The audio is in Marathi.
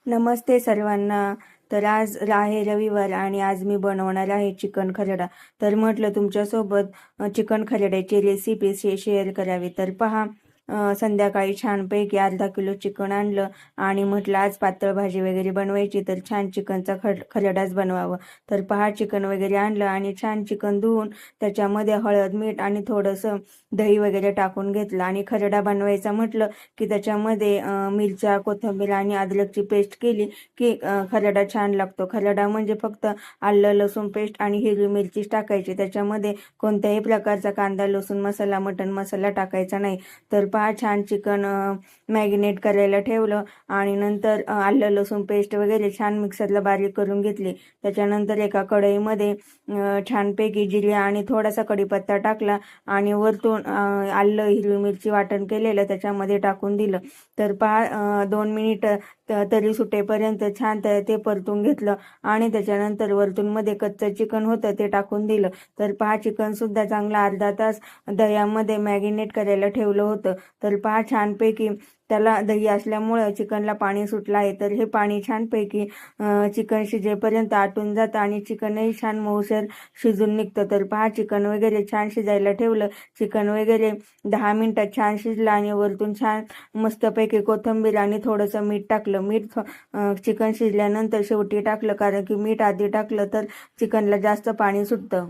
नमस्ते सर्वांना. तर आज आहे रविवार आणि आज मी बनवणार आहे चिकन खरडा. तर म्हटलं तुमच्यासोबत चिकन खरड्याची रेसिपी शेअर करावी. तर पहा, संध्याकाळी छानपैकी अर्धा किलो चिकन आणलं आणि म्हटलं आज पातळ भाजी वगैरे बनवायची, तर छान चिकनचा खरडाच बनवावं. तर पहा, चिकन वगैरे आणलं आणि छान चिकन धुवून त्याच्यामध्ये हळद, मीठ आणि थोडंसं दही वगैरे टाकून घेतलं. आणि खरडा बनवायचा म्हटलं की त्याच्यामध्ये मिरच्या, कोथिंबीर आणि अद्रकची पेस्ट केली की खरडा छान लागतो. खरडा म्हणजे फक्त आलं लसूण पेस्ट आणि हिरवी मिरचीच टाकायची, त्याच्यामध्ये कोणत्याही प्रकारचा कांदा, लसूण मसाला, मटण मसाला टाकायचा नाही. तर पहा, छान चिकन मॅरिनेट करायला ठेवलं आणि नंतर आलं लसूण पेस्ट वगैरे छान मिक्सरला बारीक करून घेतली. त्याच्यानंतर एका कढईमध्ये छानपैकी जिरे आणि थोडासा कढीपत्ता टाकला आणि वरतून आलं, हिरवी मिरची वाटण केलेलं त्याच्यामध्ये टाकून दिलं. तर पहा, 2 मिनिट तरी सुटेपर्यंत छान ते परतून घेतलं आणि त्याच्यानंतर वरतून मध्ये कच्चं चिकन होतं ते टाकून दिलं. तर पहा, चिकन सुद्धा चांगला अर्धा तास दह्यामध्ये मॅरिनेट करायला ठेवलं होतं. तर पहा, छानपैकी त्याला दही असल्यामुळं चिकनला पाणी सुटलं आहे. तर हे पाणी छानपैकी चिकन शिजेपर्यंत आटून जातं आणि चिकनही छान मऊसर शिजून निघतं. तर पहा, चिकन वगैरे छान शिजायला ठेवलं. चिकन वगैरे 10 मिनिटात छान शिजलं आणि वरतून छान मस्तपैकी कोथिंबीर आणि थोडंसं मीठ टाकलं. मीठ चिकन शिजल्यानंतर शेवटी टाकलं, कारण की मीठ आधी टाकलं तर चिकनला जास्त पाणी सुटतं.